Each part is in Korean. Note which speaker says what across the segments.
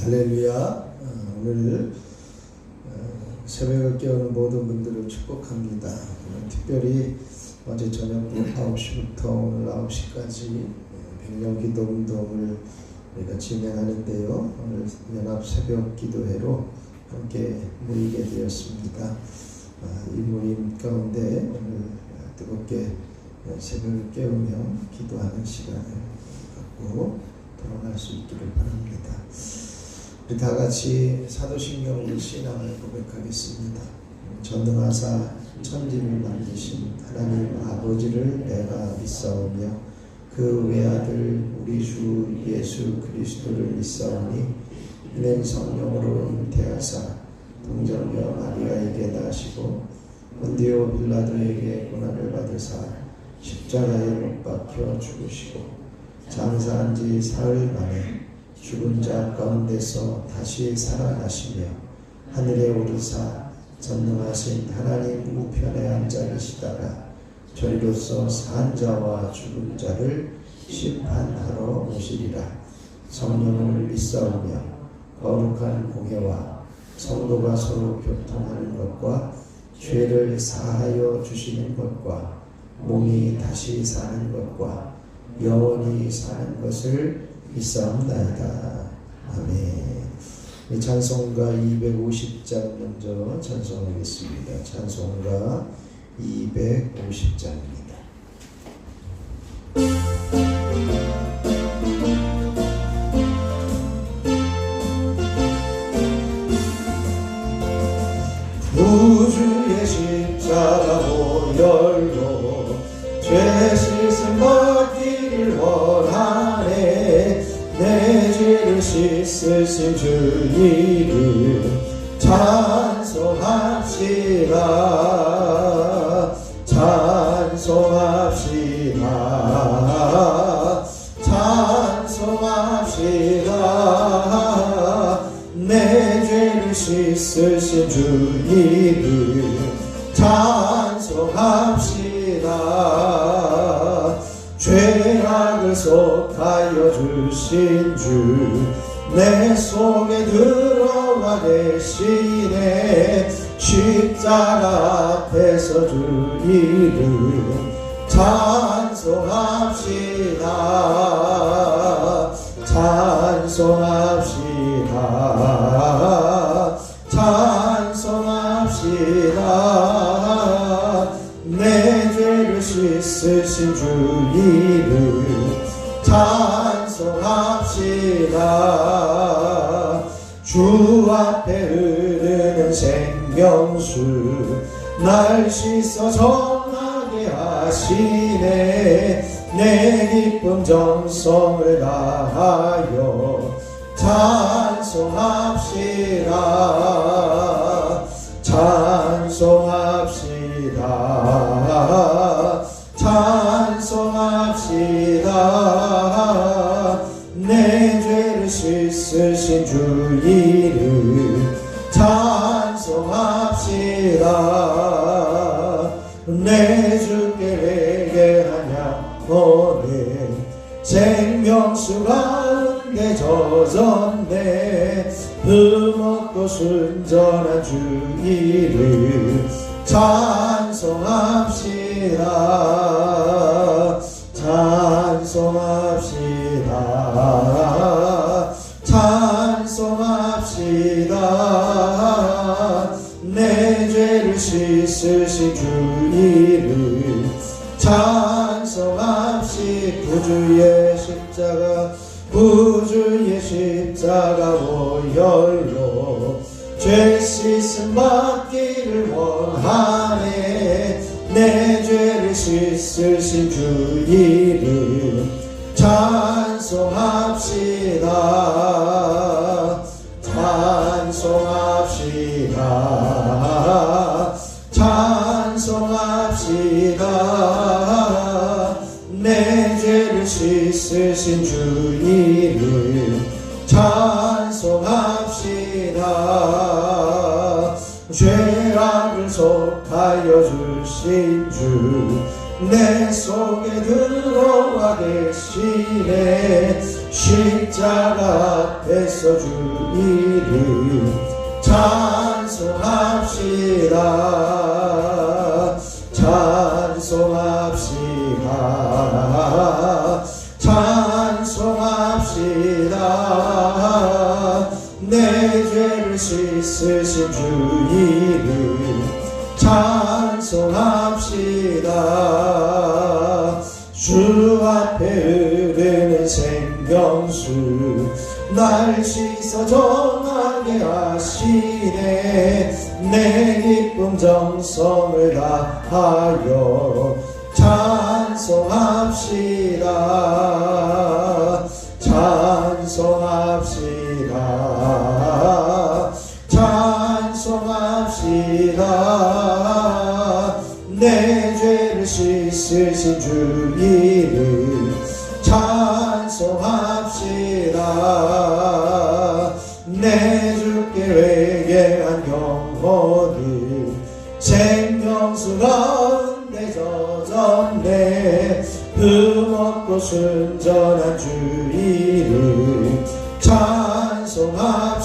Speaker 1: 할렐루야. 오늘 새벽을 깨우는 모든 분들을 축복합니다. 특별히 어제 저녁 9시부터 오늘 9시까지 백년 기도 운동을 우리가 진행하는데요. 오늘 연합 새벽 기도회로 함께 모이게 되었습니다. 이 모임 가운데 오늘 뜨겁게 새벽을 깨우며 기도하는 시간을 갖고 돌아갈 수 있기를 바랍니다. 우리 다 같이 사도신경 신앙을 고백하겠습니다. 전능하사 천지를 만드신 하나님 아버지를 내가 믿사오며 그 외아들 우리 주 예수 그리스도를 믿사오니 이는 성령으로 잉태하사 동정녀 마리아에게 나시고 본디오 빌라도에게 고난을 받으사 십자가에 못 박혀 죽으시고 장사한 지 사흘 만에 죽은 자 가운데서 다시 살아나시며 하늘에 오르사 전능하신 하나님 우편에 앉아 계시다가 저리로서 산 자와 죽은 자를 심판하러 오시리라. 성령을 믿사오며 거룩한 공예와 성도가 서로 교통하는 것과 죄를 사하여 주시는 것과 몸이 다시 사는 것과 영원히 사는 것을 믿사옵나이다. 아멘. 이 찬송가 250장 먼저 찬송하겠습니다. 찬송가 250장입니다. 구주의 십자가 보혈로 죄 씻음 받기를 원하네. 내 죄를 씻으신 주 이름 찬송합시다. 찬송합시다. 찬송합시다. 내 죄를 씻으신 주 이름 찬송합시다. 죄악을 속하여 주신 주 내 속에 들어와 계시네. 십자가 앞에서 주 이름 찬송합시다. 찬송합시다. 찬송합시다. 내 죄를 씻으신 주 이름 찬송합시다. 주 앞에 흐르는 생명수 날 씻어 정하게 하시네. 내 기쁨 정성을 다하여 찬송합시다. 찬송합시다. 찬송합시다. 내 죄를 씻으신 주 이름 찬송합시다. 내 주께 회개하냐 너는 생명수 가운데 젖었네. 흠없고 순전한 주 이름 찬송합시다. 찬송합시다. 찬송합시다. 내 죄를 씻으신 주 이름 찬송합시다. 구주의 십자가 구주의 십자가 보혈로 죄 씻음 받기를 원하네. 내 죄를 씻으신 주 이름 찬송합시다. 찬송합시다. 찬송합시다. 내 죄를 씻으신 주 이름 찬송합시다. 죄악을 속하여 주신 주 내 속에 들어와 계시네. 십자가 앞에서 주 이름 찬송합시다. 찬송합시다. 찬송합시다. 내 죄를 씻으신 주 이름 찬송합시다. 주 앞에 흐르는 생명수 날 씻어 정하게 하시네. 내 기쁨 정성을 다하여 찬송합시다. 찬송합시다. 찬송합시다. 내 죄를 씻으신 주 이름 찬송합시다. 내 주께 회개한 영혼을 생명수 가운데 젖었네. 흠없고 순전한 주 이름 찬송합시다.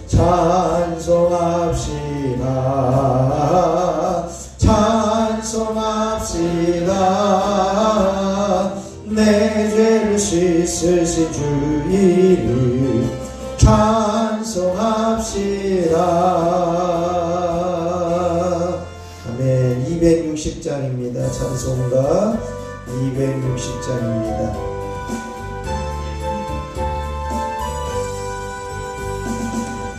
Speaker 1: 찬송합시다. 찬송합시다. 내 죄를 씻으신 주 이름 찬송합시다. 아멘. 260장입니다. 찬송가 260장입니다.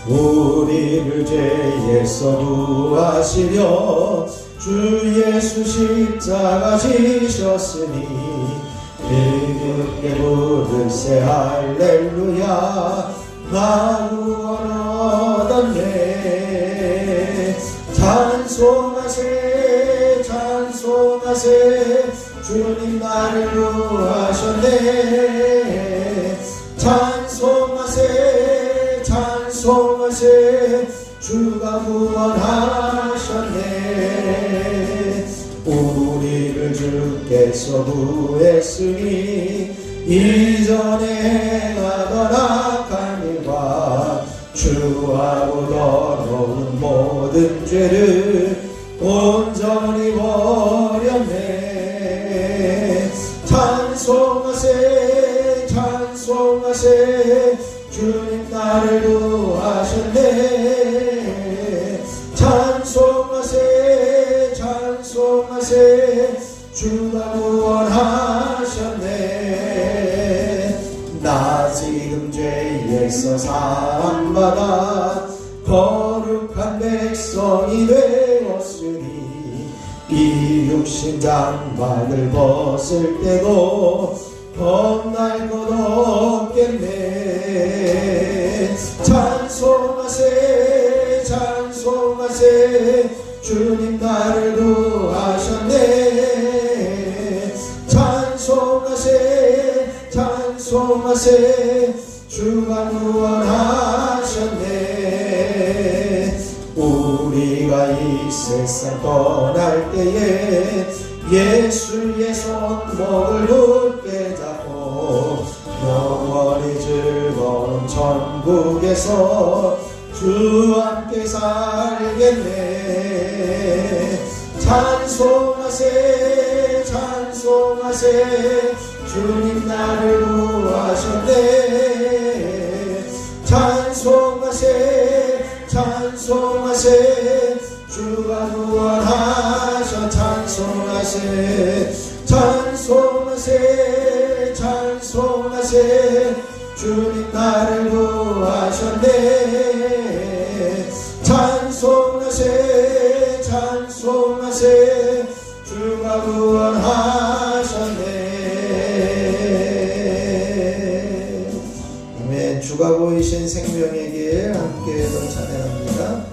Speaker 1: 우리를 죄에서 구하시려 주 예수 십자가 지셨으니 기쁘게 부르세 할렐루야. 나 구원 얻었네. 찬송하세 찬송하세 주님 나를 구하셨네. 찬송하세 찬송하세 주가 구원하셨네. 우리를 주께서 구했으니 이전에 행하던 악한 일과 주하고 더러운 모든 죄를 온전히 버렸네. 찬송하세 찬송하세 주님 나를 구하셨네. 찬송하세 찬송하세 주가 구원하셨네. 나 지금 죄에서 사함받아 거룩한 백성이 되었으니 이 육신 장막을 벗을 때도 겁날 것 없겠네. 찬송하세 찬송하세 주님 나를 구하셨네. 찬송하세 찬송하세 주가 구원하셨네. 우리가 이 세상 떠날 때에 예수의 손목을 굳게 잡고 영원히 즐거운 천국에서 주와 함께 살겠네. 찬송하세 찬송하세 주님 나를 구하셨네. 찬송하세 찬송하세 주가 구원하셔. 찬송하세 찬송하세 찬송하세 주님 나를 구하셨네. 찬송하세 찬송하세 주가 구원하셨네. 아멘. 주가 보이신 생명의 길 함께 찬양합니다.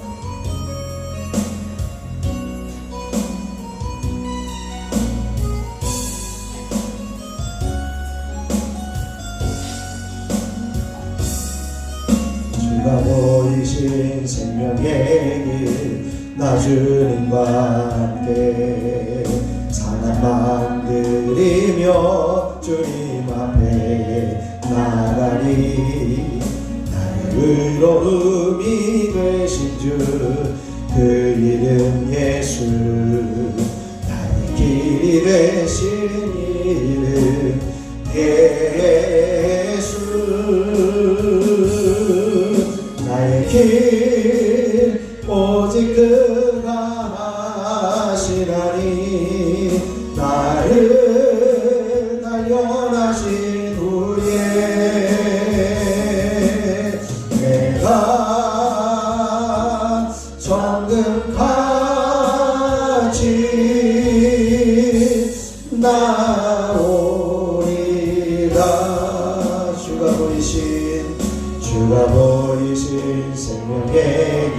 Speaker 1: 주가 보이신 생명의 길 나 주님과 함께 상한 마음 들이며 주님 앞에 나가리. 나의 의로움이 되신 주 그 이름 예수, 나의 길이 되신 이름 예수. 나의 길 오직 그가 하시나니. 나를 단련하신 후에 내가 정금같이 나오리라. 주가 보이신 생명의 길,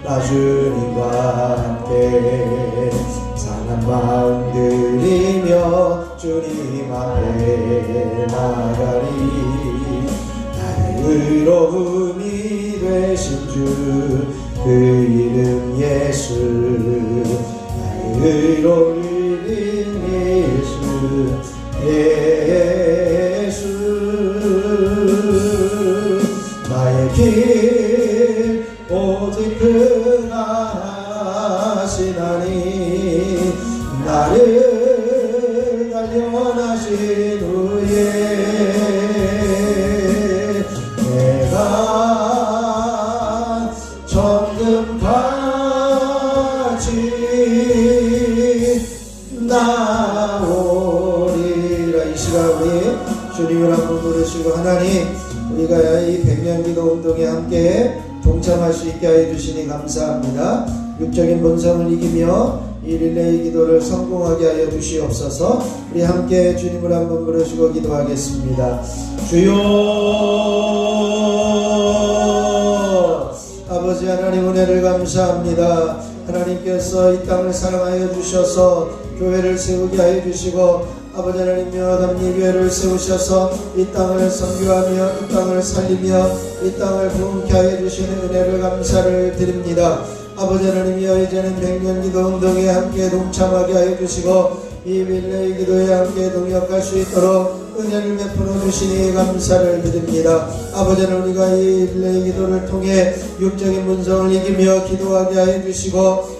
Speaker 1: 나 주님과 함께 상한 마음 들이며 주님 앞에 나가리. 나의 의로움이 되신 주 그 이름 예수, 나의 의로움이 예수. 나의 길 오직 그가 하시나니. 나를 단련하신 후에 내가 정금같이 나오리라. 이 시간 우리 주님을 한번 부르시고, 하나님, 우리가 이 100년 기도 운동에 함께 동참할 수 있게 하여 주시니 감사합니다. 육적인 본성을 이기며 이 릴레이 기도를 성공하게 하여 주시옵소서. 우리 함께 주님을 한번 부르시고 기도하겠습니다. 주여, 아버지 하나님 은혜를 감사합니다. 하나님께서 이 땅을 사랑하여 주셔서 교회를 세우게 하여 주시고, 아버지 하나님여 담리교회를 세우셔서 이 땅을 선교하며 이 땅을 살리며 이 땅을 부흥케 하여 주시는 은혜를 감사를 드립니다. 아버지 하나님여 이제는 100년 기도 운동에 함께 동참하게 하여 주시고 이 릴레이 기도에 함께 동역할 수 있도록 은혜를 베풀어 주시니 감사를 드립니다. 아버지 하나님, 우리가 이 릴레이 기도를 통해 육적인 문성을 이기며 기도하게 하여 주시고,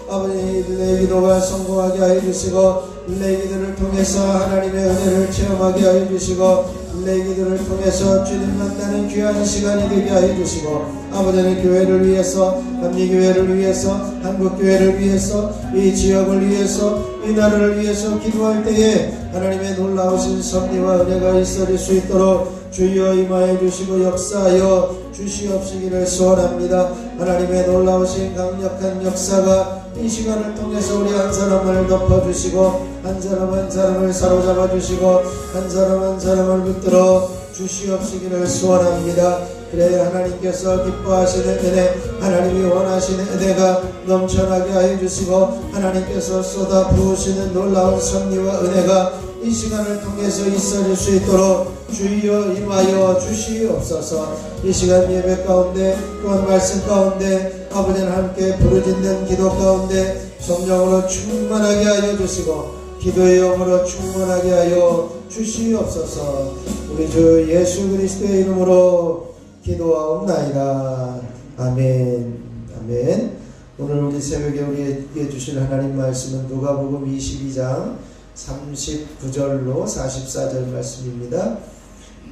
Speaker 1: 아버지 이 릴레이 기도가 성공하게 하여 주시고, 릴레이 기도를 통해서 하나님의 은혜를 체험하게 하여 주시고, 릴레이 기도를 통해서 주님 만나는 귀한 시간이 되게 하여 주시고, 아버지는 교회를 위해서, 감리교회를 위해서, 한국교회를 위해서, 이 지역을 위해서, 이 나라를 위해서 기도할 때에 하나님의 놀라우신 섭리와 은혜가 있어질 수 있도록 주여 임하여 주시고 역사하여 주시옵시기를 소원합니다. 하나님의 놀라우신 강력한 역사가 이 시간을 통해서 우리 한 사람을 덮어주시고, 한 사람 한 사람을 사로잡아 주시고, 한 사람 한 사람을 붙들어 주시옵시기를 소원합니다. 그래 하나님께서 기뻐하시는 은혜, 하나님이 원하시는 은혜가 넘쳐나게 하여 주시고, 하나님께서 쏟아 부으시는 놀라운 섭리와 은혜가 이 시간을 통해서 있어질 수 있도록 주여 임하여 주시옵소서. 이 시간 예배 가운데 또한 말씀 가운데 아버지는 함께 부르짖는 기도 가운데 성령으로 충만하게 하여 주시고 기도의 영으로 충만하게 하여 주시옵소서. 우리 주 예수 그리스도의 이름으로 기도하옵나이다. 아멘. 아멘. 오늘 우리 새벽에 우리에게 주실 하나님 말씀은 누가복음 22장 39절로 44절 말씀입니다.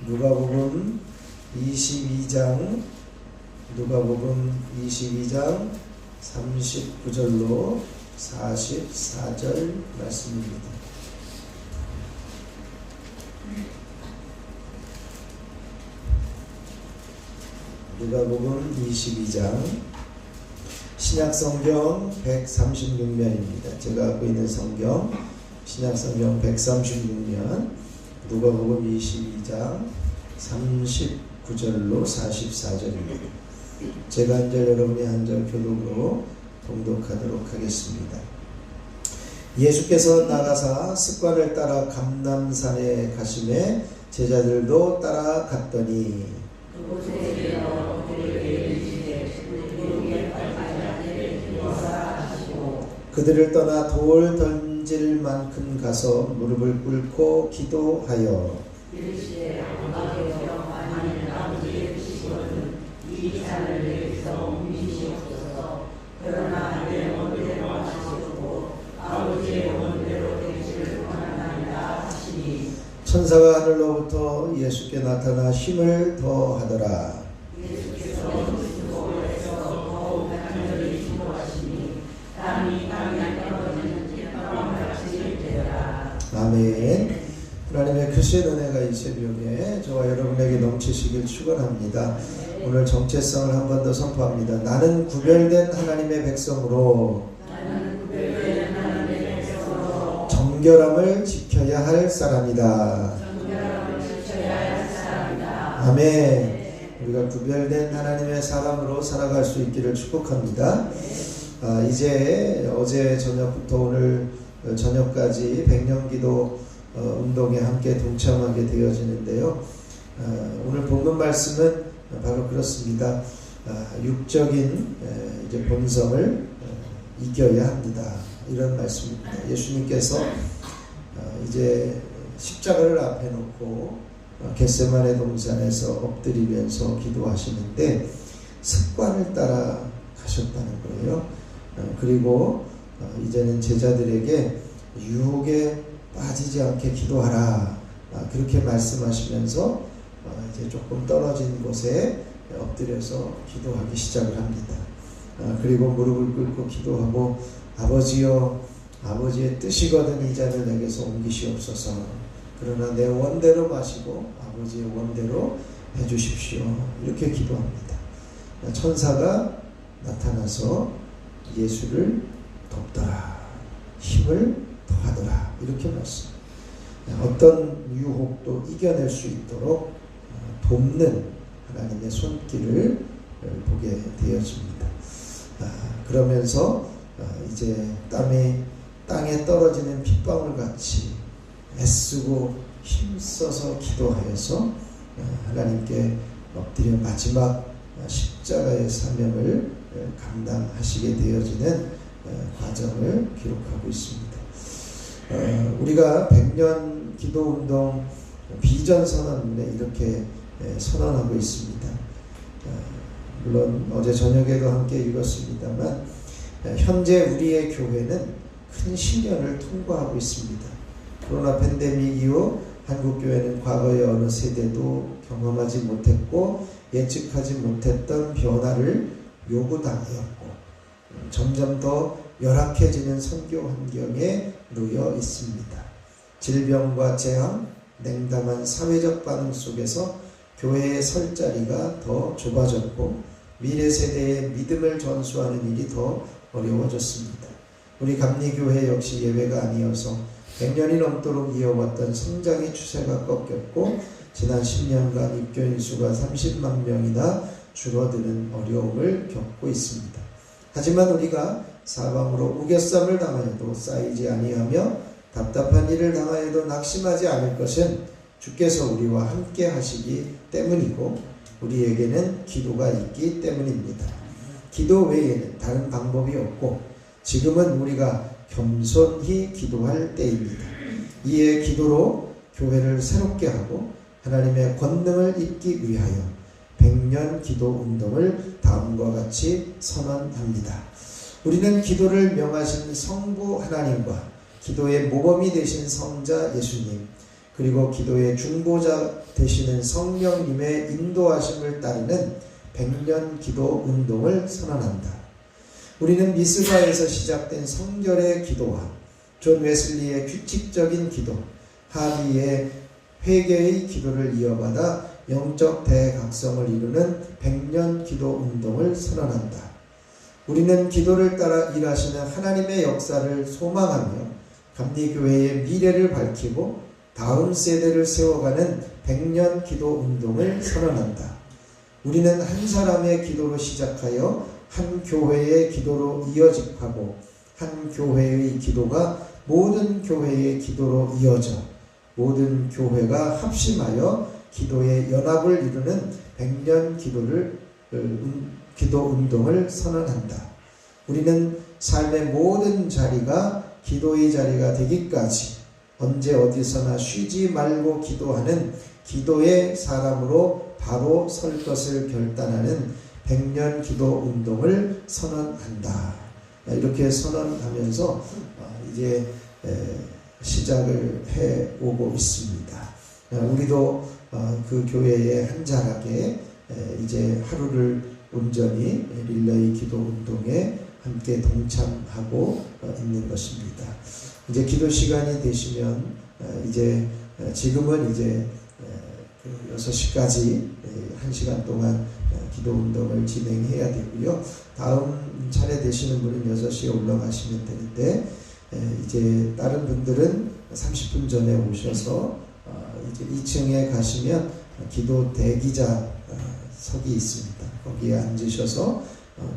Speaker 1: 누가복음 22장 39절로 44절 말씀입니다. 누가복음 22장 신약성경 136면입니다. 제가 갖고 있는 성경 신약성경 136면 누가복음 22장 39절로 44절입니다. 제가 한 절 여러분이 한 절 교독으로 봉독하도록 하겠습니다. 예수께서 나가사 습관을 따라 감람산에 가시매 제자들도 따라갔더니 그들을 떠나 돌 앉을 만큼 가서 무릎을 꿇고 기도하여
Speaker 2: 이르시되 아버지여 만일 아버지의 뜻이거든 이 산을 내게서 옮기시옵소서. 그러나 내 원대로 하시고 아버지의 원대로 되기를 원하나이다 하시니
Speaker 1: 천사가 하늘로부터 예수께 나타나 힘을 더하더라.
Speaker 2: 예수께서 그리스도에서 더욱 간절히 기도하시니 땅이 땅에 떨어지는 빗방울 같이 되더라.
Speaker 1: 아멘. 하나님의 크신 은혜가 이 새벽에 저와 여러분에게 넘치시길 축원합니다. 오늘 정체성을 한 번 더 선포합니다. 나는 구별된 하나님의 백성으로 정결함을 지켜야 할 사람이다. 아멘. 우리가 구별된 하나님의 사람으로 살아갈 수 있기를 축복합니다. 이제 어제 저녁부터 오늘 저녁까지 백년기도 운동에 함께 동참하게 되어지는데요. 오늘 본문 말씀은 바로 그렇습니다. 육적인 이제 본성을 이겨야 합니다. 이런 말씀입니다. 예수님께서 이제 십자가를 앞에 놓고 겟세마네 동산에서 엎드리면서 기도하시는데 습관을 따라 가셨다는 거예요. 그리고 이제는 제자들에게 유혹에 빠지지 않게 기도하라. 그렇게 말씀하시면서 이제 조금 떨어진 곳에 엎드려서 기도하기 시작을 합니다. 그리고 무릎을 꿇고 기도하고 아버지여 아버지의 뜻이거든 이 잔을 내게서 옮기시옵소서. 그러나 내 원대로 마시고 아버지의 원대로 해주십시오. 이렇게 기도합니다. 천사가 나타나서 예수를 돕더라. 힘을 더하더라. 이렇게 말씀. 어떤 유혹도 이겨낼 수 있도록 돕는 하나님의 손길을 보게 되어집니다. 그러면서 이제 땅에 떨어지는 빗방울 같이 애쓰고 힘써서 기도하여서 하나님께 엎드려 마지막 십자가의 사명을 감당하시게 되어지는 과정을 기록하고 있습니다. 우리가 100년 기도운동 비전 선언에 이렇게 선언하고 있습니다. 물론 어제 저녁에도 함께 읽었습니다만 현재 우리의 교회는 큰 시련을 통과하고 있습니다. 코로나 팬데믹 이후 한국교회는 과거의 어느 세대도 경험하지 못했고 예측하지 못했던 변화를 요구당하였고 점점 더 열악해지는 선교 환경에 놓여 있습니다. 질병과 재앙, 냉담한 사회적 반응 속에서 교회의 설 자리가 더 좁아졌고 미래 세대의 믿음을 전수하는 일이 더 어려워졌습니다. 우리 감리교회 역시 예외가 아니어서 100년이 넘도록 이어왔던 성장의 추세가 꺾였고 지난 10년간 입교인 수가 30만 명이나 줄어드는 어려움을 겪고 있습니다. 하지만 우리가 사방으로 우겨쌈을 당하여도 쌓이지 아니하며 답답한 일을 당하여도 낙심하지 않을 것은 주께서 우리와 함께 하시기 때문이고 우리에게는 기도가 있기 때문입니다. 기도 외에는 다른 방법이 없고 지금은 우리가 겸손히 기도할 때입니다. 이에 기도로 교회를 새롭게 하고 하나님의 권능을 입기 위하여 100년 기도 운동을 다음과 같이 선언합니다. 우리는 기도를 명하신 성부 하나님과 기도의 모범이 되신 성자 예수님 그리고 기도의 중보자 되시는 성령님의 인도하심을 따르는 100년 기도 운동을 선언한다. 우리는 미스바에서 시작된 성결의 기도와 존 웨슬리의 규칙적인 기도, 하비의 회개의 기도를 이어받아 영적 대각성을 이루는 100년 기도 운동을 선언한다. 우리는 기도를 따라 일하시는 하나님의 역사를 소망하며 감리교회의 미래를 밝히고 다음 세대를 세워가는 100년 기도 운동을 선언한다. 우리는 한 사람의 기도로 시작하여 한 교회의 기도로 이어직하고 한 교회의 기도가 모든 교회의 기도로 이어져 모든 교회가 합심하여 기도의 연합을 이루는 100년 기도 운동을 선언한다. 우리는 삶의 모든 자리가 기도의 자리가 되기까지 언제 어디서나 쉬지 말고 기도하는 기도의 사람으로 바로 설 것을 결단하는 100년 기도 운동을 선언한다. 이렇게 선언하면서 이제 시작을 해오고 있습니다. 우리도 그 교회의 한 자락에 이제 하루를 온전히 릴레이 기도 운동에 함께 동참하고 있는 것입니다. 이제 기도 시간이 되시면 이제 지금은 이제 6시까지 1시간 동안 기도 운동을 진행해야 되고요. 다음 차례 되시는 분은 6시에 올라가시면 되는데 이제 다른 분들은 30분 전에 오셔서 이제 2층에 가시면 기도 대기자 석이 있습니다. 거기에 앉으셔서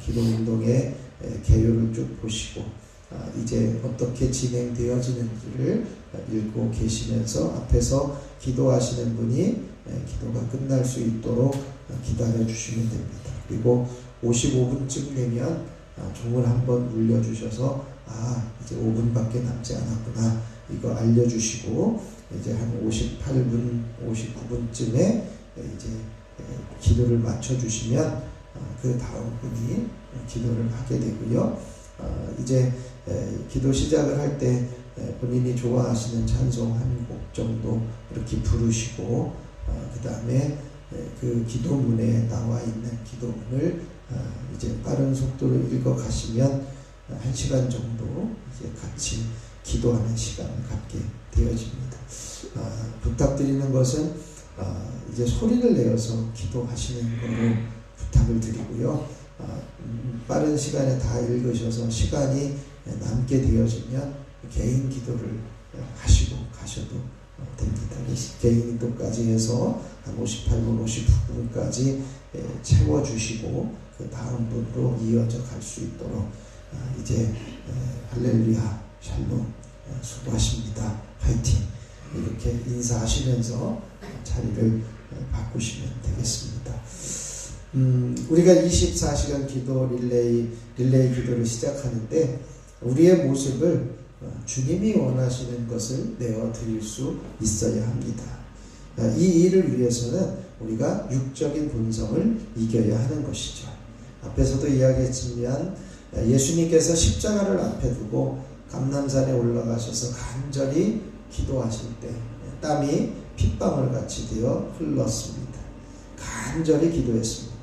Speaker 1: 기도 운동의 개요를 쭉 보시고 이제 어떻게 진행되어지는지를 읽고 계시면서 앞에서 기도하시는 분이 기도가 끝날 수 있도록 기다려 주시면 됩니다. 그리고 55분쯤 되면 종을 한번 울려주셔서 이제 5분밖에 남지 않았구나 이거 알려주시고 이제 한 58분, 59분쯤에 이제 기도를 맞춰주시면 그 다음 분이 기도를 하게 되고요. 이제 기도 시작을 할 때 본인이 좋아하시는 찬송 한 곡 정도 이렇게 부르시고 그 다음에 그 기도문에 나와 있는 기도문을 이제 빠른 속도로 읽어 가시면 1시간 정도 이제 같이 기도하는 시간을 갖게 되어집니다. 부탁드리는 것은 이제 소리를 내어서 기도하시는 거로 부탁을 드리고요. 빠른 시간에 다 읽으셔서 시간이 남게 되어지면 개인 기도를 하시고 가셔도 됩니다. 개인 기도까지 해서 한 58분, 59분까지 채워주시고 그 다음 분으로 이어져 갈 수 있도록 이제 할렐루야, 샬롬, 수고하십니다, 파이팅 이렇게 인사하시면서 자리를 바꾸시면 되겠습니다. 우리가 24시간 기도 릴레이 기도를 시작하는데 우리의 모습을 주님이 원하시는 것을 내어드릴 수 있어야 합니다. 이 일을 위해서는 우리가 육적인 본성을 이겨야 하는 것이죠. 앞에서도 이야기했지만 예수님께서 십자가를 앞에 두고 감람산에 올라가셔서 간절히 기도하실 때 땀이 핏방울 같이 되어 흘렀습니다. 간절히 기도했습니다.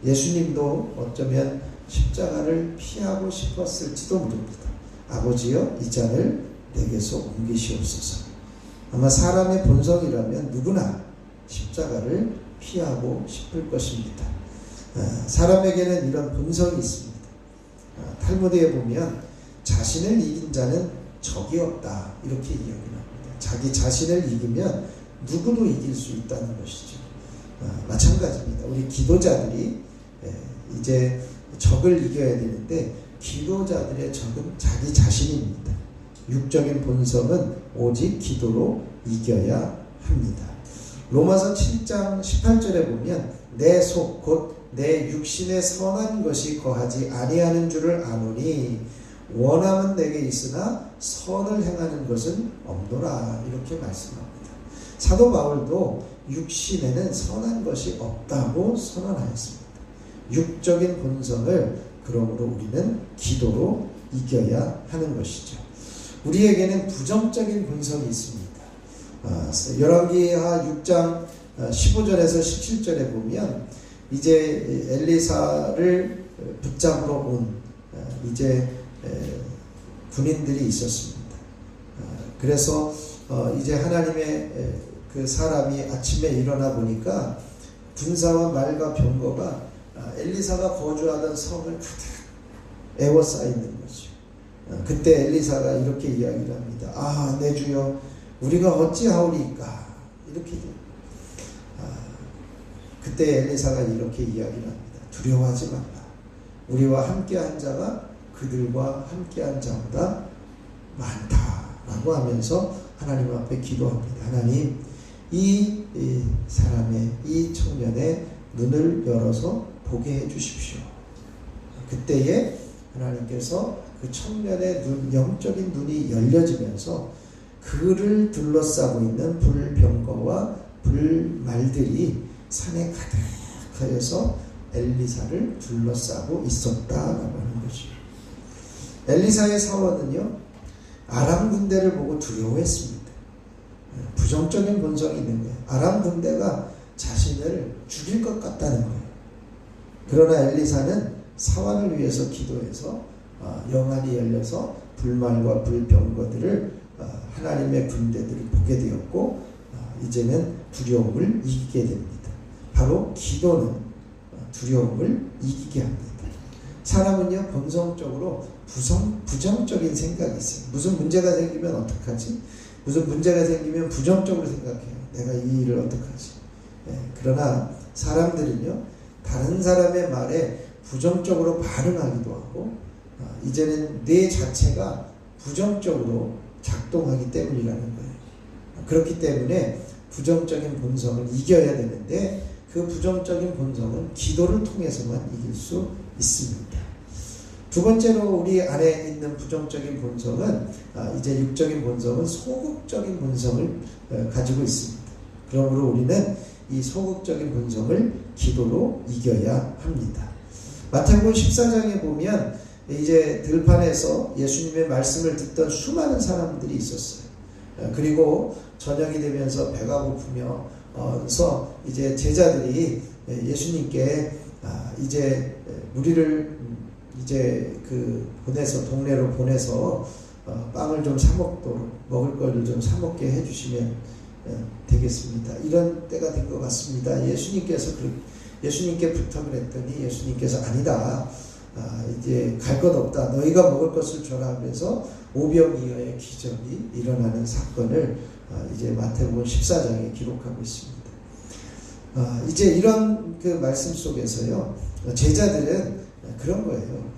Speaker 1: 예수님도 어쩌면 십자가를 피하고 싶었을지도 모릅니다. 아버지여 이 잔을 내게서 옮기시옵소서. 아마 사람의 본성이라면 누구나 십자가를 피하고 싶을 것입니다. 사람에게는 이런 본성이 있습니다. 탈무드에 보면 자신을 이긴 자는 적이 없다 이렇게 이야기를 합니다. 자기 자신을 이기면 누구도 이길 수 있다는 것이죠. 마찬가지입니다. 우리 기도자들이 이제 적을 이겨야 되는데 기도자들의 적은 자기 자신입니다. 육적인 본성은 오직 기도로 이겨야 합니다. 로마서 7장 18절에 보면 내 속 곧 내 육신에 선한 것이 거하지 아니하는 줄을 아노니 원함은 내게 있으나 선을 행하는 것은 없노라 이렇게 말씀합니다. 사도 바울도 육신에는 선한 것이 없다고 선언하였습니다. 육적인 본성을 그러므로 우리는 기도로 이겨야 하는 것이죠. 우리에게는 부정적인 본성이 있습니다. 열왕기하 6장 15절에서 17절에 보면 이제 엘리사를 붙잡으러 온 이제 군인들이 있었습니다. 그래서 이제 하나님의 그 사람이 아침에 일어나 보니까 군사와 말과 병거가 엘리사가 거주하던 성을 가득 에워싸이는 거죠. 그때 엘리사가 이렇게 이야기를 합니다. 내 주여 우리가 어찌하오리까 이렇게 그때 엘리사가 이렇게 이야기를 합니다. 두려워하지 말라. 우리와 함께한 자가 그들과 함께한 자보다 많다라고 하면서 하나님 앞에 기도합니다. 하나님 이 사람의 이 청년의 눈을 열어서 보게 해 주십시오. 그때에 하나님께서 그 청년의 영적인 눈이 열려지면서 그를 둘러싸고 있는 불병거와 불말들이 산에 가득하여서 엘리사를 둘러싸고 있었다라고 하는 거죠. 엘리사의 사원은요, 아람 군대를 보고 두려워했습니다. 부정적인 본성이 있는 거예요. 아람 군대가 자신을 죽일 것 같다는 거예요. 그러나 엘리사는 사환을 위해서 기도해서 영안이 열려서 불말과 불병거들을 하나님의 군대들을 보게 되었고 이제는 두려움을 이기게 됩니다. 바로 기도는 두려움을 이기게 합니다. 사람은요, 본성적으로 부정적인 생각이 있어요. 무슨 문제가 생기면 어떡하지? 무슨 문제가 생기면 부정적으로 생각해요. 내가 이 일을 어떡하지? 그러나 사람들은요, 다른 사람의 말에 부정적으로 반응하기도 하고 이제는 뇌 자체가 부정적으로 작동하기 때문이라는 거예요. 그렇기 때문에 부정적인 본성을 이겨야 되는데 그 부정적인 본성은 기도를 통해서만 이길 수 있습니다. 두 번째로 우리 안에 있는 부정적인 본성은 이제 육적인 본성은 소극적인 본성을 가지고 있습니다. 그러므로 우리는 이 소극적인 본성을 기도로 이겨야 합니다. 마태복음 14장에 보면 이제 들판에서 예수님의 말씀을 듣던 수많은 사람들이 있었어요. 그리고 저녁이 되면서 배가 고프면서 이제 제자들이 예수님께 이제 우리를 이제 보내서 동네로 보내서 빵을 좀 사 먹도록 먹을 거를 좀 사 먹게 해주시면 되겠습니다. 이런 때가 된 것 같습니다. 예수님께 부탁을 했더니 예수님께서 아니다. 이제 갈 것 없다. 너희가 먹을 것을 줘라 하면서 오병이어의 기적이 일어나는 사건을 이제 마태복음 14장에 기록하고 있습니다. 이제 이런 그 말씀 속에서요, 제자들은 그런 거예요.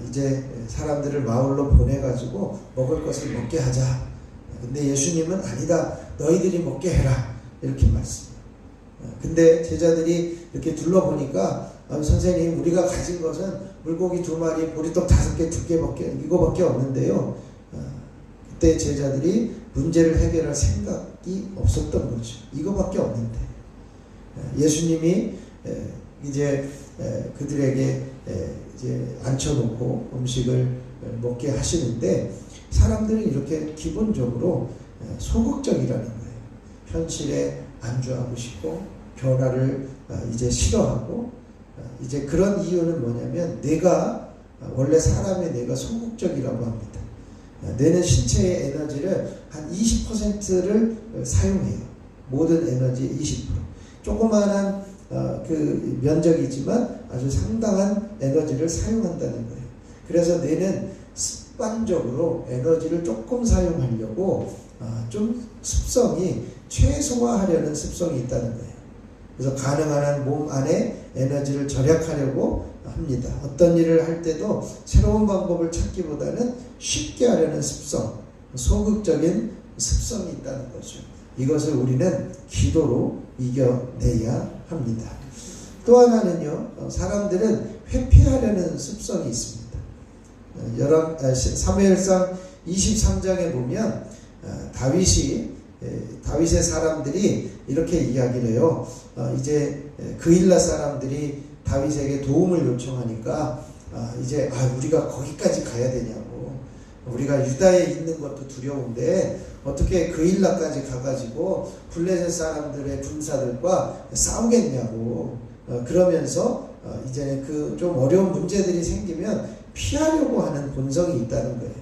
Speaker 1: 이제 사람들을 마을로 보내가지고 먹을 것을 먹게 하자. 근데 예수님은 아니다. 너희들이 먹게 해라. 이렇게 말씀해요. 근데 제자들이 이렇게 둘러보니까 선생님, 우리가 가진 것은 물고기 2마리, 보리떡 5개, 2개밖에 이거밖에 없는데요. 그때 제자들이 문제를 해결할 생각이 없었던 거죠. 이거밖에 없는데 예수님이 이제 그들에게 이제 앉혀놓고 음식을 먹게 하시는데 사람들은 이렇게 기본적으로 소극적이라는 거예요. 현실에 안주하고 싶고 변화를 이제 싫어하고 이제 그런 이유는 뭐냐면 뇌가 원래 사람의 뇌가 소극적이라고 합니다. 뇌는 신체의 에너지를 한 20%를 사용해요. 모든 에너지의 20%. 조그마한 그 면적이지만 아주 상당한 에너지를 사용한다는 거예요. 그래서 뇌는 습관적으로 에너지를 조금 사용하려고 좀 습성이 최소화하려는 습성이 있다는 거예요. 그래서 가능한 한 몸 안에 에너지를 절약하려고 합니다. 어떤 일을 할 때도 새로운 방법을 찾기보다는 쉽게 하려는 습성, 소극적인 습성이 있다는 거죠. 이것을 우리는 기도로 이겨내야 합니다. 또 하나는요, 사람들은 회피하려는 습성이 있습니다. 사무엘상 23장에 보면 다윗의 사람들이 이렇게 이야기를 해요. 이제 그일라 사람들이 다윗에게 도움을 요청하니까 이제 우리가 거기까지 가야 되냐고. 우리가 유다에 있는 것도 두려운데 어떻게 그일라까지 가가지고 블레셋 사람들의 군사들과 싸우겠냐고. 그러면서 이제 그 좀 어려운 문제들이 생기면 피하려고 하는 본성이 있다는 거예요.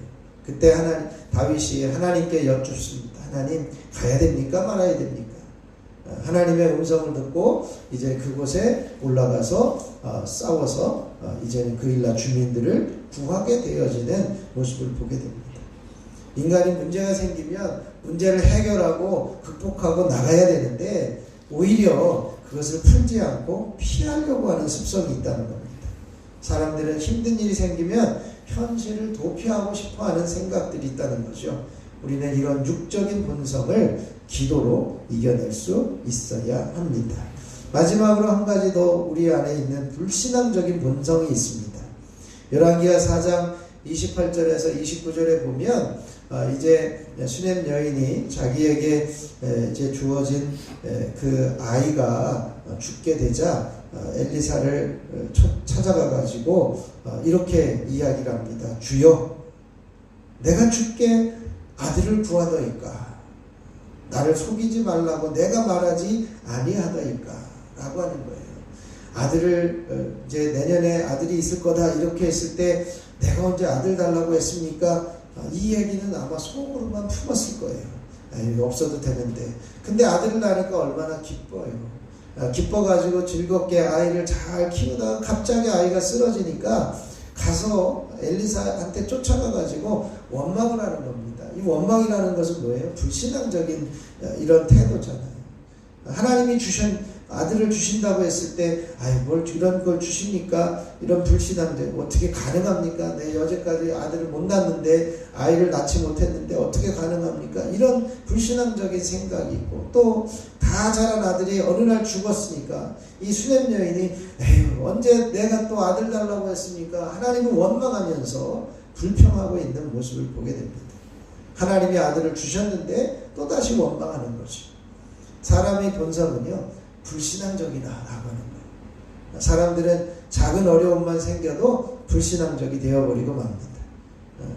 Speaker 1: 그때 다윗이 하나님께 여쭙습니다. 하나님, 가야 됩니까? 말아야 됩니까? 하나님의 음성을 듣고 이제 그곳에 올라가서 싸워서 이제는 그일라 주민들을 구하게 되어지는 모습을 보게 됩니다. 인간이 문제가 생기면 문제를 해결하고 극복하고 나가야 되는데 오히려 그것을 풀지 않고 피하려고 하는 습성이 있다는 겁니다. 사람들은 힘든 일이 생기면 현실을 도피하고 싶어하는 생각들이 있다는 거죠. 우리는 이런 육적인 본성을 기도로 이겨낼 수 있어야 합니다. 마지막으로 한 가지 더 우리 안에 있는 불신앙적인 본성이 있습니다. 열왕기하 4장 28절에서 29절에 보면 이제 수넴 여인이 자기에게 이제 주어진 그 아이가 죽게 되자 엘리사를 찾아가 가지고 이렇게 이야기를 합니다. 주여, 내가 주께 아들을 구하더이까? 나를 속이지 말라고 내가 말하지 아니하더이까? 라고 하는 거예요. 아들을 이제 내년에 아들이 있을 거다 이렇게 했을 때 내가 언제 아들 달라고 했습니까? 이 얘기는 아마 속으로만 품었을 거예요. 없어도 되는데. 근데 아들을 낳으니까 얼마나 기뻐요. 기뻐가지고 즐겁게 아이를 잘 키우다가 갑자기 아이가 쓰러지니까 가서 엘리사한테 쫓아가가지고 원망을 하는 겁니다. 이 원망이라는 것은 뭐예요? 불신앙적인 이런 태도잖아요. 하나님이 주신 아들을 주신다고 했을 때, 뭘 이런 걸 주십니까? 이런 불신앙적, 어떻게 가능합니까? 내 여태까지 아들을 못 낳았는데, 아이를 낳지 못했는데, 어떻게 가능합니까? 이런 불신앙적인 생각이 있고, 또, 다 자란 아들이 어느 날 죽었으니까, 이 수넴 여인이, 언제 내가 또 아들 달라고 했습니까? 하나님을 원망하면서 불평하고 있는 모습을 보게 됩니다. 하나님이 아들을 주셨는데, 또다시 원망하는 거죠. 사람의 본성은요, 불신앙적이다라고 하는 거예요. 사람들은 작은 어려움만 생겨도 불신앙적이 되어버리고 맙니다.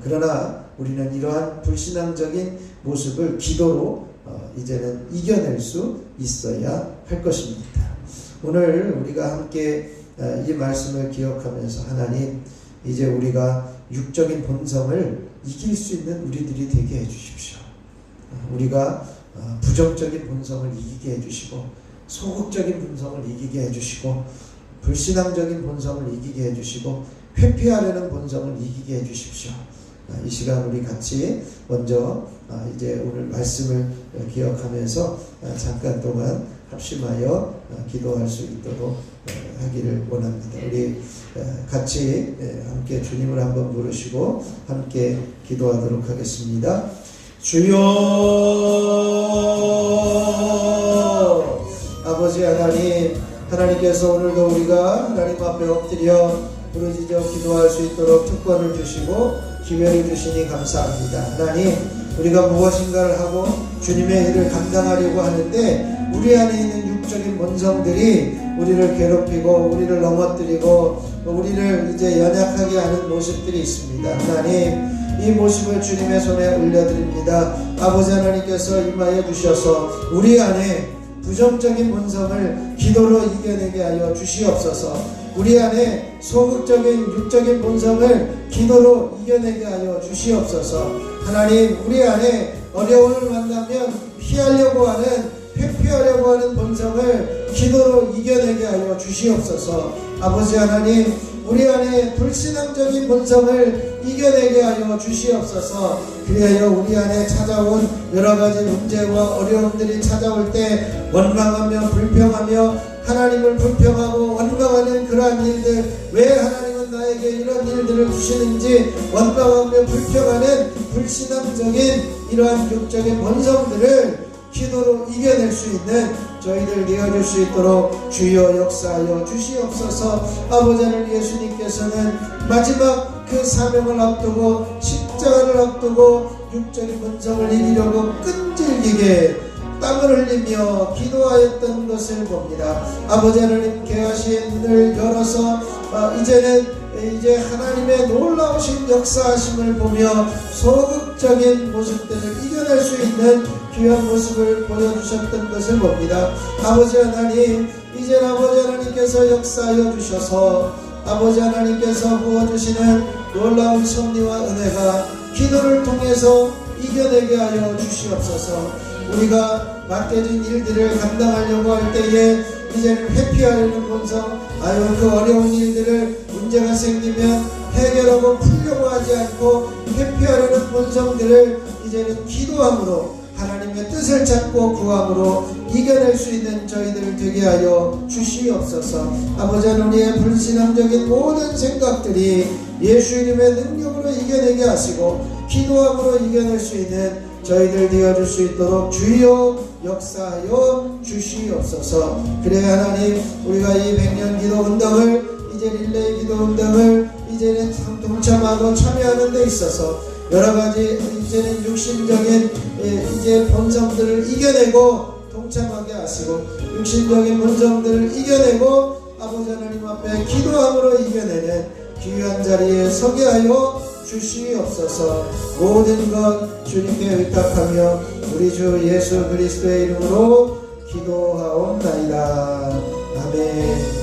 Speaker 1: 그러나 우리는 이러한 불신앙적인 모습을 기도로 이제는 이겨낼 수 있어야 할 것입니다. 오늘 우리가 함께 이 말씀을 기억하면서 하나님, 이제 우리가 육적인 본성을 이길 수 있는 우리들이 되게 해주십시오. 우리가 부정적인 본성을 이기게 해주시고, 소극적인 본성을 이기게 해주시고, 불신앙적인 본성을 이기게 해주시고, 회피하려는 본성을 이기게 해주십시오. 이 시간 우리 같이 먼저 이제 오늘 말씀을 기억하면서 잠깐 동안 합심하여 기도할 수 있도록 하기를 원합니다. 우리 같이 함께 주님을 한번 부르시고 함께 기도하도록 하겠습니다. 주여, 아버지 하나님, 하나님께서 오늘도 우리가 하나님 앞에 엎드려 부르짖어 기도할 수 있도록 특권을 주시고 기회를 주시니 감사합니다. 하나님, 우리가 무엇인가를 하고 주님의 일을 감당하려고 하는데 우리 안에 있는 육적인 본성들이 우리를 괴롭히고 우리를 넘어뜨리고 우리를 이제 연약하게 하는 모습들이 있습니다. 하나님, 이 모습을 주님의 손에 올려드립니다. 아버지 하나님께서 임하여 주셔서 우리 안에 부정적인 본성을 기도로 이겨내게 하여 주시옵소서. 우리 안에 소극적인 육적인 본성을 기도로 이겨내게 하여 주시옵소서. 하나님, 우리 안에 어려움을 만나면 피하려고 하는, 회피하려고 하는 본성을 기도로 이겨내게 하여 주시옵소서. 아버지 하나님, 우리 안에 불신앙적인 본성을 이겨내게 하여 주시옵소서. 그리하여 우리 안에 찾아온 여러가지 문제와 어려움들이 찾아올 때 원망하며 불평하며 하나님을 불평하고 원망하는 그러한 일들, 왜 하나님은 나에게 이런 일들을 주시는지 원망하며 불평하는 불신앙적인 이러한 육적인 본성들을 기도로 이겨낼 수 있는 저희들 되어줄 수 있도록 주여 역사하여 주시옵소서. 아버지 하나님, 예수님께서는 마지막 그 사명을 앞두고 십자가를 앞두고 육적인 본성을 이기려고 끈질기게 땀을 흘리며 기도하였던 것을 봅니다. 아버지 하나님, 개하신 문을 열어서 이제 하나님의 놀라우신 역사하심을 보며 소극적인 모습들을 이겨낼 수 있는 귀한 모습을 보여주셨던 것을 봅니다. 아버지 하나님, 이제 아버지 하나님께서 역사하여 주셔서 아버지 하나님께서 부어주시는 놀라운 섭리와 은혜가 기도를 통해서 이겨내게 하여 주시옵소서. 우리가 맡겨진 일들을 감당하려고 할 때에 이제는 회피하려는 본성, 그 어려운 일들을 문제가 생기면 해결하고 풀려고 하지 않고 회피하려는 본성들을 이제는 기도함으로 하나님의 뜻을 찾고 구함으로 이겨낼 수 있는 저희들 되게 하여 주시옵소서. 아버지 하나님, 우리의 불신앙적인 모든 생각들이 예수 이름의 능력으로 이겨내게 하시고 기도함으로 이겨낼 수 있는 저희들 되어줄 수 있도록 주여 역사하여 주시옵소서. 그래 하나님, 우리가 이 100년 기도 운동을 이제 릴레이 기도 운동을 이제는 동참하고 참여하는 데 있어서 여러 가지 이제는 육신적인 이제 본성들을 이겨내고 동참하게 하시고 육신적인 본성들을 이겨내고 아버지 하나님 앞에 기도함으로 이겨내는 귀한 자리에 서게 하여 주시옵소서. 모든 것 주님께 의탁하며 우리 주 예수 그리스도의 이름으로 기도하옵나이다. 아멘.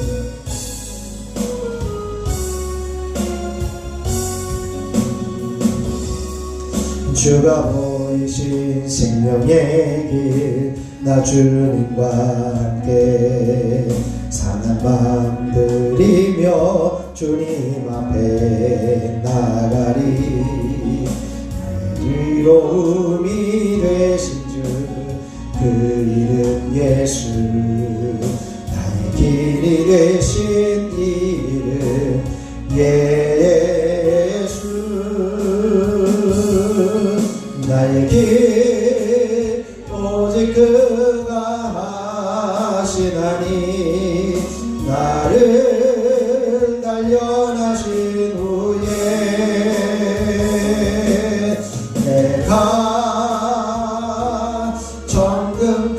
Speaker 1: 주가 보이신 생명의 길 나 주님과 함께 사는 마음 들이며 주님 앞에 나가리. 위로움이 되신 주 그 이름 예수 나의 길이 되신 이름 예수 나의 길 오직 그가 하시나니 나를 단련하신 후에 내가 정금같이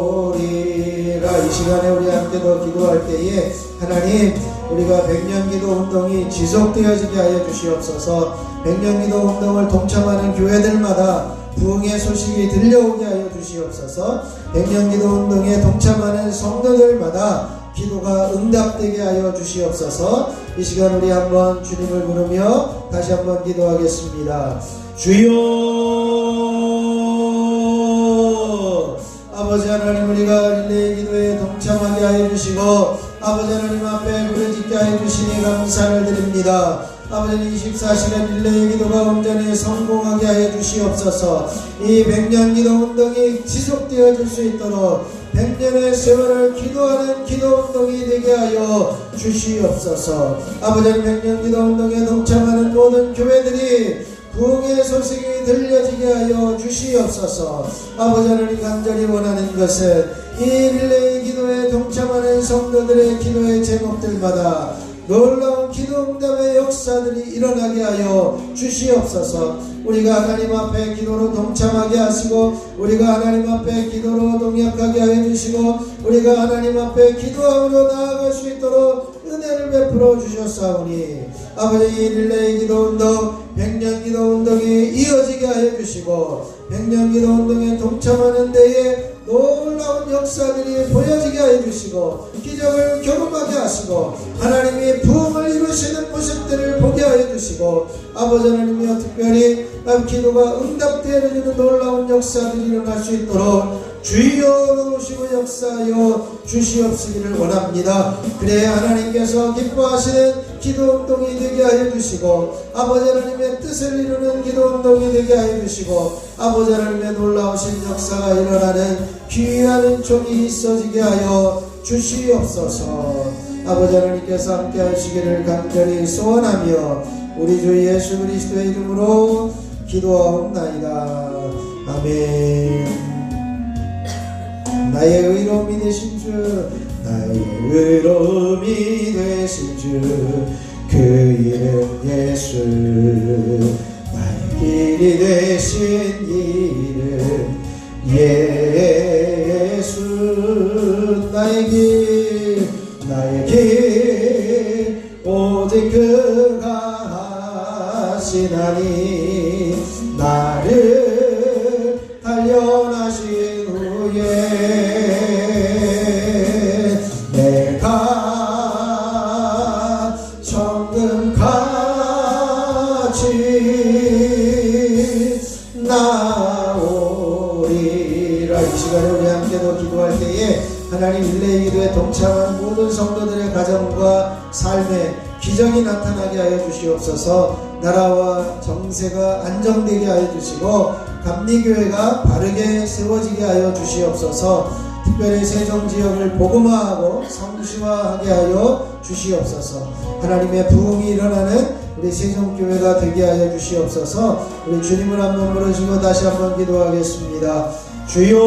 Speaker 1: 나오리라. 이 시간에 우리 함께 더 기도할 때에 하나님 우리가 백년기도 운동이 지속되어지게 하여 주시옵소서. 백년기도 운동을 동참하는 교회들마다 부흥의 소식이 들려오게 하여 주시옵소서. 백년기도 운동에 동참하는 성도들마다 기도가 응답되게 하여 주시옵소서. 이 시간 우리 한번 주님을 부르며 다시 한번 기도하겠습니다. 주여 아버지 하나님 우리가 릴레이 기도에 동참하게 하여 주시고 아버지 하나님 앞에 부르짖게 하여 주시니 감사를 드립니다. 아버지는 24시간 릴레이 기도가 온전히 성공하게 하여 주시옵소서. 이 100년 기도 운동이 지속되어질 수 있도록 100년의 세월을 기도하는 기도 운동이 되게 하여 주시옵소서. 아버지는 100년 기도 운동에 동참하는 모든 교회들이 부흥의 소식이 들려지게 하여 주시옵소서. 아버지 하나님 간절히 원하는 것은 이 릴레이 기도에 동참하는 성도들의 기도의 제목들마다 놀라운 기도 응답의 역사들이 일어나게 하여 주시옵소서. 우리가 하나님 앞에 기도로 동참하게 하시고 우리가 하나님 앞에 기도로 동역하게 하여 주시고 우리가 하나님 앞에 기도함으로 나아갈 수 있도록 은혜를 베풀어 주셨사오니 아버지 이 릴레이 기도 운동 100년 기도 운동이 이어지게 하여 주시고 100년 기도 운동에 동참하는 데에 놀라운 역사들이 보여지게 하여 주시고 기적을 경험하게 하시고 하나님이 부흥을 이루시는 모습들을 보게 하여 주시고 아버지 하나님이여 특별히 기도가 응답되어지는 놀라운 역사들이 일어날 수 있도록 주여 넣으시고 역사하여 주시옵시기를 원합니다. 그래 하나님께서 기뻐하시는 기도운동이 되게 하여 주시고 아버지 하나님의 뜻을 이루는 기도운동이 되게 하여 주시고 아버지 하나님의 놀라우신 역사가 일어나는 귀한 은총이 있어지게 하여 주시옵소서. 아버지 하나님께서 함께 하시기를 간절히 소원하며 우리 주 예수 그리스도의 이름으로 기도하옵나이다. 아멘. 나의 의로움이 되신 주 나의 의로움이 되신 주 그 이름 예수 나의 길이 되신 이름 예수 나의 길 오직 그가 하시나니 나를 단련하신 후에 내가 정금같이 나오리라. 이 시간에 우리 함께 더 기도할 때에 하나님 릴레이 기도에 동참한 모든 성도들의 가정과 삶에 기적이 나타나게 하여 주시옵소서. 나라와 정세가 안정되게 하여 주시고 감리교회가 바르게 세워지게 하여 주시옵소서. 특별히 세종지역을 복음화하고 성시화하게 하여 주시옵소서. 하나님의 부흥이 일어나는 우리 세종교회가 되게 하여 주시옵소서. 우리 주님을 한번 부르시고 다시 한번 기도하겠습니다. 주여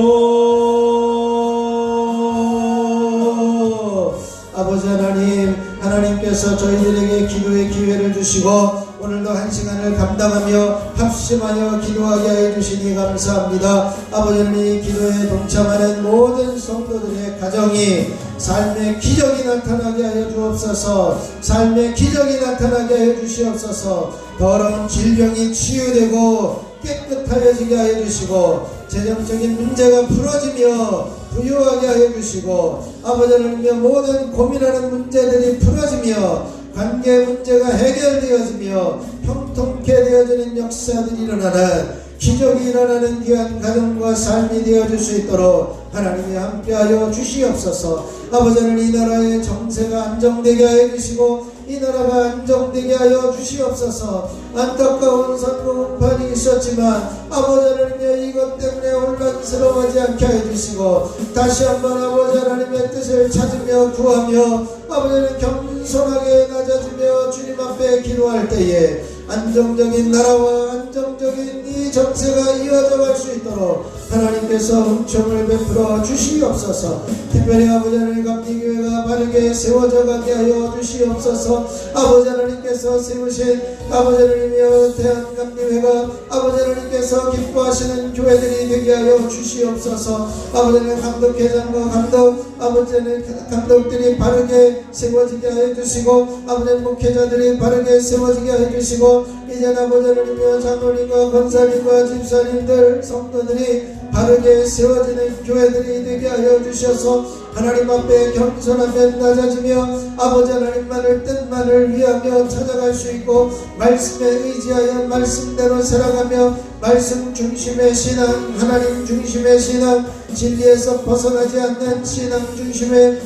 Speaker 1: 아버지 하나님, 하나님께서 저희들에게 기도의 기회를 주시고 오늘도 한 시간을 감당하며 합심하여 기도하게 하여 주시니 감사합니다. 아버지 하나님, 기도에 동참하는 모든 성도들의 가정이 삶의 기적이 나타나게 하여 주옵소서. 삶의 기적이 나타나게 하여 주시옵소서. 더러운 질병이 치유되고 깨끗하여지게 하여 주시고 재정적인 문제가 풀어지며 부유하게 하여 주시고 아버지 하나님의 모든 고민하는 문제들이 풀어지며 관계 문제가 해결되어지며 형통케 되어지는 역사들이 일어나는 기적이 일어나는 귀한 가정과 삶이 되어줄 수 있도록 하나님이 함께하여 주시옵소서. 아버지 하나님, 이 나라의 정세가 안정되게 하여 주시고 이 나라가 안정되게 하여 주시옵소서. 안타까운 선거운판이 있었지만 아버지 하나님의 이것 때문에 혼란스러워하지 않게 하여 주시고 다시 한번 아버지 하나님의 뜻을 찾으며 구하며 아버지 하나님 겸손하게 낮아지며 주님 앞에 기도할 때에 안정적인 나라와 안정적인 이 정세가 이어져 갈 수 있도록 하나님께서 은총을 베풀어 주시옵소서. 특별히 아버지 하나님 감리교회가 바르게 세워져 가게 하여 주시옵소서. 아버지 하나님께서 세우신 아버지 하나님이여 대한감리회가 아버지 하나님께서 기뻐하시는 교회들이 되게 하여 주시옵소서. 아버지 하나님 감독회장과 아버지 하나님 감독들이 바르게 세워지게 하여 주시고 아버지 하나님 목회자들이 바르게 세워지게 하여 주시고 이제 아버지 하나님이여 장로님과 권사님과 집사님들 성도들이 바르게 세워지는 교회들이 되게 하여 주셔서 하나님 앞에 겸손하며 낮아지며 아버지 하나님만을 뜻만을 위하며 찾아갈 수 있고 말씀에 의지하여 말씀대로 살아가며 말씀 중심의 신앙, 하나님 중심의 신앙, 진리에서 벗어나지 않는 신앙 중심의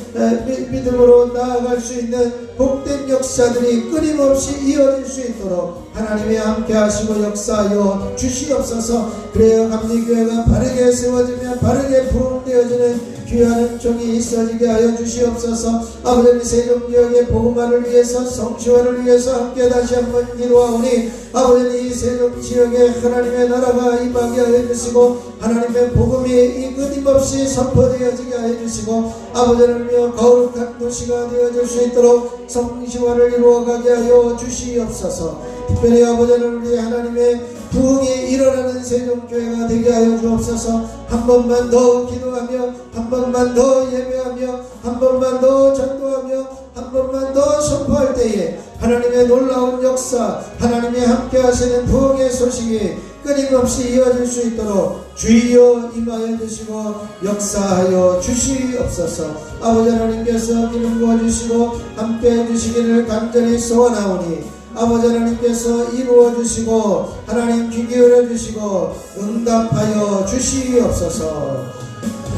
Speaker 1: 믿음으로 나아갈 수 있는 복된 역사들이 끊임없이 이어질 수 있도록 하나님이 함께 하시고 역사하여 주시옵소서. 그래야 감리교회가 바르게 세워지며 바르게 부흥되어지는 귀한 은총이 있어지게 하여 주시옵소서. 아버지 세종지역의 복음화를 위해서 성취화를 위해서 함께 다시 한번 기도하오니 아버지 이 세종지역에 하나님의 나라가 임하게 하여 주시고 하나님의 복음이 이 끊임없이 선포되어지게 하여 주시고 아버지 하나님이여 거룩한 도시가 되어질 수 있도록 성시화를 이루어가게 하여 주시옵소서. 특별히 아버지 하나님 우리 하나님의 부흥이 일어나는 세종교회가 되게 하여 주옵소서. 한 번만 더 기도하며 한 번만 더 예배하며 한 번만 더 전도하며 한 번만 더 선포할 때에 하나님의 놀라운 역사 하나님이 함께 하시는 부흥의 소식이 끊임없이 이어질 수 있도록 주여 임하여 주시고 역사하여 주시옵소서. 아버지 하나님께서 기름 부어주시고 함께 해주시기를 간절히 소원하오니 아버지 하나님께서 이루어 주시고 하나님 귀 기울여 주시고 응답하여 주시옵소서.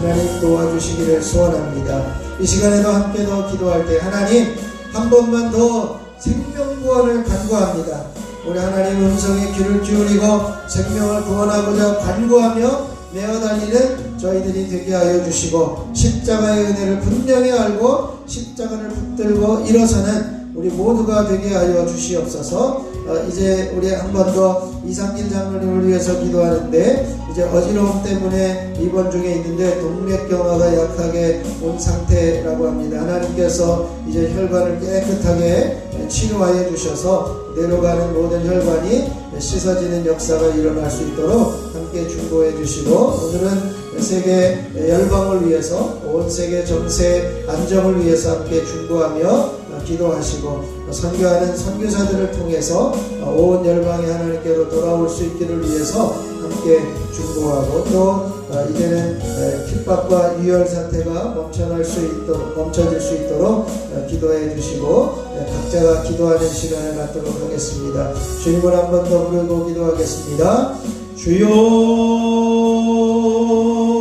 Speaker 1: 하나님 도와주시기를 소원합니다. 이 시간에도 함께 더 기도할 때 하나님 한 번만 더 생명구원을 간구합니다. 우리 하나님 음성에 귀를 기울이고 생명을 구원하고자 간구하며 메어 달리는 저희들이 되게 하여 주시고 십자가의 은혜를 분명히 알고 십자가를 붙들고 일어서는 우리 모두가 되게 하여 주시옵소서. 이제 우리 한 번 더 이상길 장로님을 위해서 기도하는데 이제 어지러움 때문에 입원 중에 있는데 동맥경화가 약하게 온 상태라고 합니다. 하나님께서 이제 혈관을 깨끗하게 치료하여 주셔서 내려가는 모든 혈관이 씻어지는 역사가 일어날 수 있도록 함께 중보해 주시고 오늘은 세계 열방을 위해서 온 세계 정세 안정을 위해서 함께 중보하며 기도하시고 선교하는 선교사들을 통해서 온 열방이 하나님께로 돌아올 수 있기를 위해서 함께 중보하고 또 이제는 핍박과 유혈 사태가 멈춰질 수 있도록 기도해 주시고 각자가 기도하는 시간을 갖도록 하겠습니다. 주님을 한 번 더 부르고 기도하겠습니다.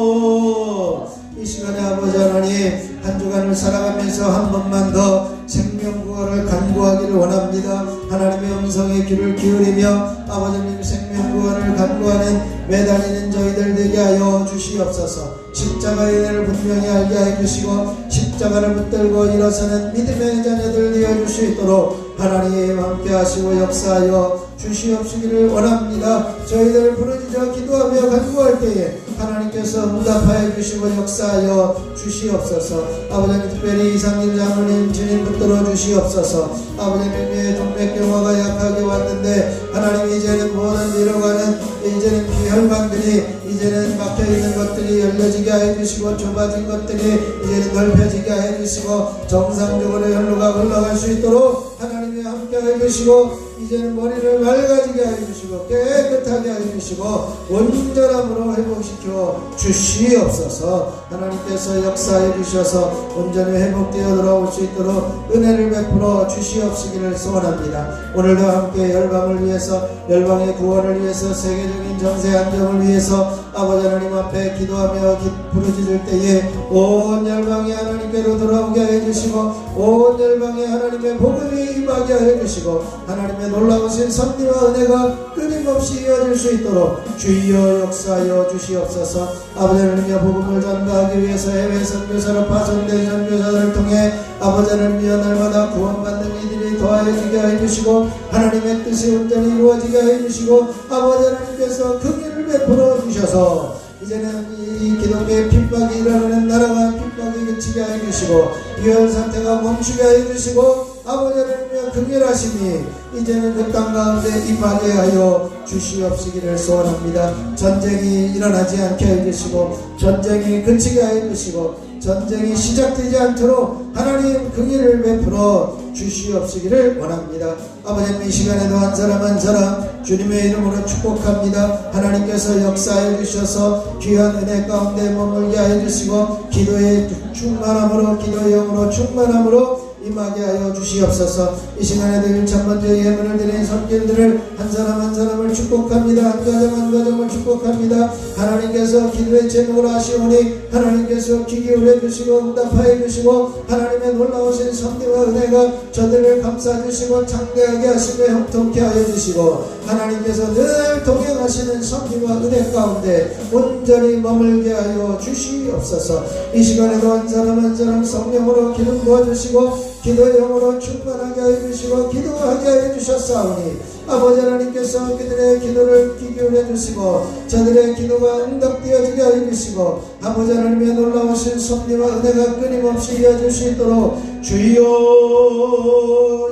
Speaker 1: 주여 이 시간에 아버지 하나님 한 주간을 살아가면서 한 번만 더 생명구원을 간구하기를 원합니다. 하나님의 음성에 귀를 기울이며 아버지님 생명구원을 간구하는 매달리는 저희들 되게 하여 주시옵소서. 십자가의 은혜를 분명히 알게 하여 주시고 십자가를 붙들고 일어서는 믿음의 자녀들 되어 줄 수 있도록 하나님 함께 하시고 역사하여 주시옵시기를 원합니다. 저희들 부르짖어 기도하며 간구할 때에 하나님께서 응답하여 주시고 역사하여 주시옵소서. 아버지님 특별히 이상진 장로님 주님 붙들어 주시옵소서. 아버지님의 동맥경화가 약하게 왔는데 하나님 이제는 모든 잃어가는 이제는 혈관들이 이제는 막혀있는 것들이 열려지게 해주시고 좁아진 것들이 이제는 넓혀지게 해주시고 정상적으로 혈로가 흘러갈 수 있도록 하나님이 함께 해주시고 이제는 머리를 맑아지게 해주시고 깨끗하게 해주시고 온전함으로 회복시켜 주시옵소서. 하나님께서 역사해 주셔서 온전히 회복되어 돌아올 수 있도록 은혜를 베풀어 주시옵시기를 소원합니다. 오늘도 함께 열방을 위해서 열방의 구원을 위해서 세계적인 정세 안정을 위해서 아버지 하나님 앞에 기도하며 부르짖을 때에 온 열방이 하나님께로 돌아오게 해주시고 온 열방에 하나님의 복음이 임하게 해주시고 하나님의 놀라우신 섭리와 은혜가 끊임없이 이어질 수 있도록 주여 역사하여 주시옵소서. 아버지 하나님의 복음을 전가하기 위해서 해외 선교사로 파송된 선교사들을 통해 아버지 하나님의 날마다 구원받는 이들이 더하여지게 해주시고 하나님의 뜻이 온전히 이루어지게 해주시고 아버지 하나님께서 긍휼을 베풀어 주셔서 이제는 이 기독교의 핍박이 일어나는 나라가 핍박이 그치게 해주시고 유혈 상태가 멈추게 해주시고 아버지 하나님의 긍휼하심이 이제는 그 땅 가운데 임하게 하여 주시옵시기를 소원합니다. 전쟁이 일어나지 않게 해주시고 전쟁이 그치게 해주시고 전쟁이 시작되지 않도록 하나님 긍휼을 베풀어 주시옵시기를 원합니다. 아버지님 이 시간에도 한 사람 한 사람 주님의 이름으로 축복합니다. 하나님께서 역사해 주셔서 귀한 은혜 가운데 머물게 해주시고 기도의 충만함으로 기도의 영으로 충만함으로 임하게 하여 주시옵소서. 이 시간에도 1천 번째 예물을 드린 손길들을 한 사람 한 사람을 축복합니다. 한 가정 한 가정을 축복합니다. 하나님께서 기도의 제목을 하시오니 하나님께서 귀 기울여 주시고 응답하여 주시고 하나님의 놀라우신 섭리와 은혜가 저들을 감싸 주시고 창대하게 하시고 형통케 하여 주시고 하나님께서 늘 동행하시는 섭리와 은혜 가운데 온전히 머물게 하여 주시옵소서. 이 시간에도 한 사람 한 사람 성령으로 기름 부어주시고 기도의 영으로 충만하게 해주시고 기도하게 해주셨사오니 아버지 하나님께서 그들의 기도를 귀 기울여 주시고 저들의 기도가 응답되어지게 해주시고 아버지 하나님의 놀라우신 섭리와 은혜가 끊임없이 이어질 수 있도록 주여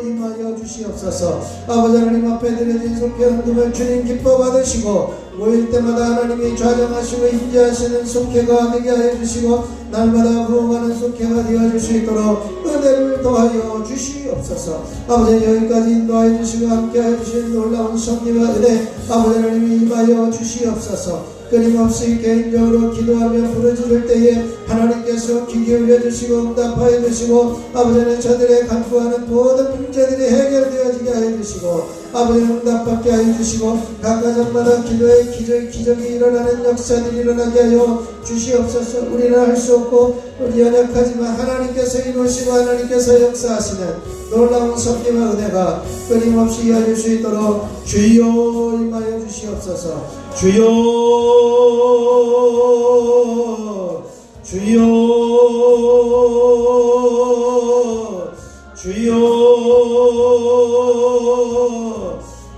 Speaker 1: 임하여 주시옵소서. 아버지 하나님 앞에 드려진 속죄 헌금을 주님 기뻐 받으시고 모일 때마다 하나님이 좌정하시고 임재하시는 속회가 되게 해주시고 날마다 부흥하는 속회가 되어줄 수 있도록 은혜를 더하여 주시옵소서. 아버지 여기까지 인도하여 주시고 함께 해주신 놀라운 섭리와 은혜 아버지 하나님이 임하여 주시옵소서. 끊임없이 개인적으로 기도하며 부르짖을 때에 하나님께서 귀 기울여 주시고 응답하여 주시고 아버지는 저들의 간구하는 모든 문제들이 해결되어지게 하여 주시고 아버지는 응답받게 하여 주시고 각 가정마다 기도의 기적이 일어나는 역사들이 일어나게 하여 주시옵소서. 우리는 할 수 없고 우리 연약하지만 하나님께서 이루시고 하나님께서 역사하시는 놀라운 섭리와 은혜가 끊임없이 이어질 수 있도록 주여 임하여 주시옵소서. 주여 주여 주여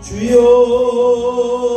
Speaker 1: 주여